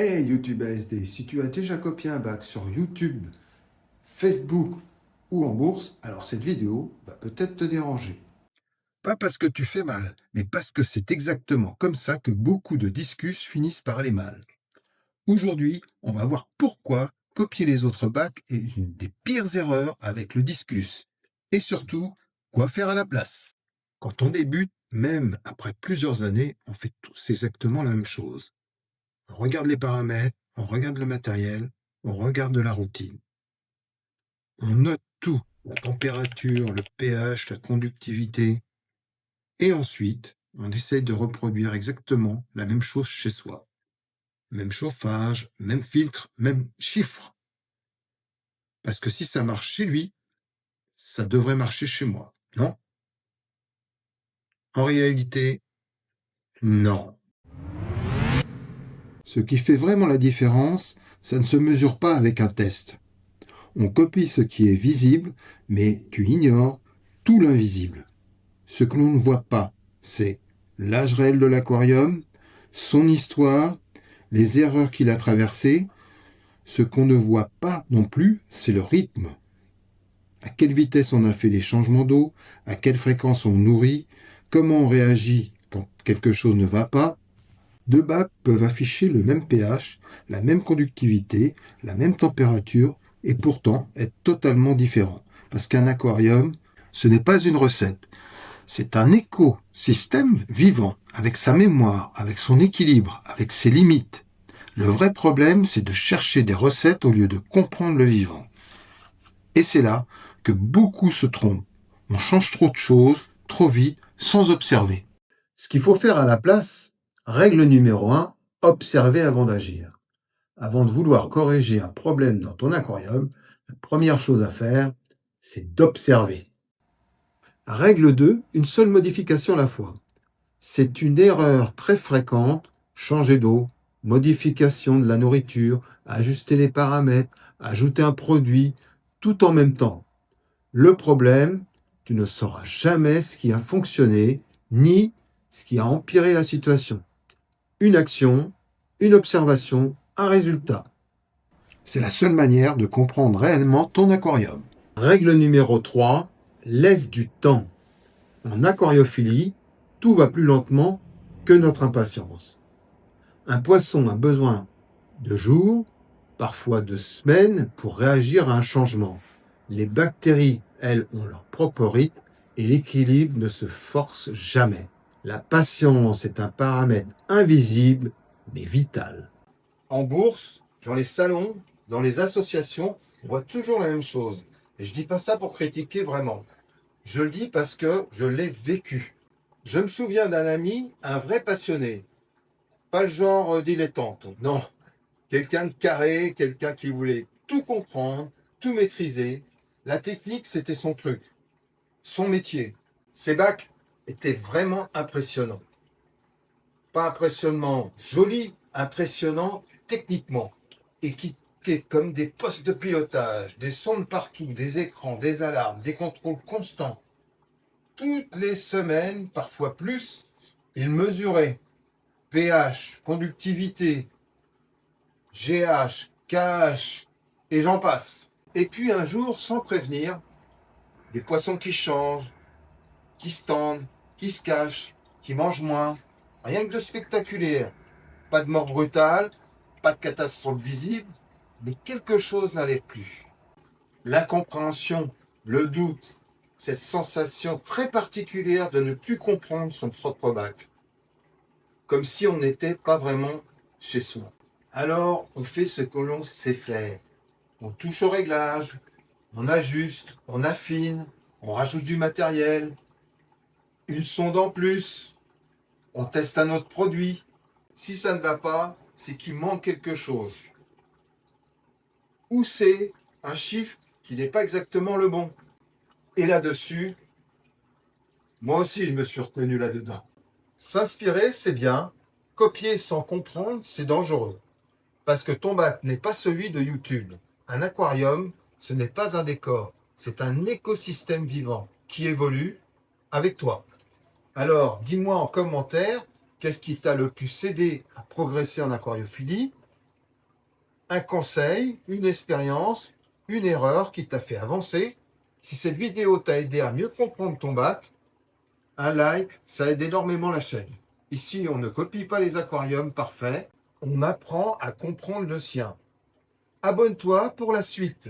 Hey YouTube ASD, si tu as déjà copié un bac sur YouTube, Facebook ou en bourse, alors cette vidéo va peut-être te déranger. Pas parce que tu fais mal, mais parce que c'est exactement comme ça que beaucoup de discus finissent par aller mal. Aujourd'hui, on va voir pourquoi copier les autres bacs est une des pires erreurs avec le discus. Et surtout, quoi faire à la place. Quand on débute, même après plusieurs années, on fait tous exactement la même chose. On regarde les paramètres, on regarde le matériel, on regarde la routine. On note tout, la température, le pH, la conductivité. Et ensuite, on essaye de reproduire exactement la même chose chez soi. Même chauffage, même filtre, même chiffre. Parce que si ça marche chez lui, ça devrait marcher chez moi, non? En réalité, non. Ce qui fait vraiment la différence, ça ne se mesure pas avec un test. On copie ce qui est visible, mais tu ignores tout l'invisible. Ce que l'on ne voit pas, c'est l'âge réel de l'aquarium, son histoire, les erreurs qu'il a traversées. Ce qu'on ne voit pas non plus, c'est le rythme. À quelle vitesse on a fait les changements d'eau, à quelle fréquence on nourrit, comment on réagit quand quelque chose ne va pas. Deux bacs peuvent afficher le même pH, la même conductivité, la même température, et pourtant être totalement différents. Parce qu'un aquarium, ce n'est pas une recette. C'est un écosystème vivant, avec sa mémoire, avec son équilibre, avec ses limites. Le vrai problème, c'est de chercher des recettes au lieu de comprendre le vivant. Et c'est là que beaucoup se trompent. On change trop de choses, trop vite, sans observer. Ce qu'il faut faire à la place, règle numéro 1, observer avant d'agir. Avant de vouloir corriger un problème dans ton aquarium, la première chose à faire, c'est d'observer. Règle 2, une seule modification à la fois. C'est une erreur très fréquente, changer d'eau, modification de la nourriture, ajuster les paramètres, ajouter un produit, tout en même temps. Le problème, tu ne sauras jamais ce qui a fonctionné, ni ce qui a empiré la situation. Une action, une observation, un résultat. C'est la seule manière de comprendre réellement ton aquarium. Règle numéro 3, laisse du temps. En aquariophilie, tout va plus lentement que notre impatience. Un poisson a besoin de jours, parfois de semaines, pour réagir à un changement. Les bactéries, elles, ont leur propre rythme et l'équilibre ne se force jamais. La patience est un paramètre invisible, mais vital. En bourse, dans les salons, dans les associations, on voit toujours la même chose. Et je dis pas ça pour critiquer vraiment. Je le dis parce que je l'ai vécu. Je me souviens d'un ami, un vrai passionné. Pas le genre dilettante, non. Quelqu'un de carré, quelqu'un qui voulait tout comprendre, tout maîtriser. La technique, c'était son truc, son métier. Ses bacs étaient vraiment impressionnants. Pas impressionnant joli, impressionnant techniquement. Équipés comme des postes de pilotage, des sondes partout, des écrans, des alarmes, des contrôles constants. Toutes les semaines, parfois plus, il mesurait pH, conductivité, GH, KH, et j'en passe. Et puis un jour, sans prévenir, des poissons qui changent, qui se tendent, qui se cachent, qui mangent moins. Rien que de spectaculaire. Pas de mort brutale, pas de catastrophe visible, mais quelque chose n'allait plus. L'incompréhension, le doute, cette sensation très particulière de ne plus comprendre son propre bac. Comme si on n'était pas vraiment chez soi. Alors, on fait ce que l'on sait faire. On touche au réglage, on ajuste, on affine, on rajoute du matériel, une sonde en plus, on teste un autre produit. Si ça ne va pas, c'est qu'il manque quelque chose. Ou c'est un chiffre qui n'est pas exactement le bon. Et là-dessus, moi aussi je me suis retenu là-dedans. S'inspirer, c'est bien. Copier sans comprendre, c'est dangereux. Parce que ton bac n'est pas celui de YouTube. Un aquarium, ce n'est pas un décor. C'est un écosystème vivant qui évolue avec toi. Alors, dis-moi en commentaire, qu'est-ce qui t'a le plus aidé à progresser en aquariophilie? un conseil, une expérience, une erreur qui t'a fait avancer. Si cette vidéo t'a aidé à mieux comprendre ton bac, un like, ça aide énormément la chaîne. Ici, on ne copie pas les aquariums parfaits, on apprend à comprendre le sien. Abonne-toi pour la suite.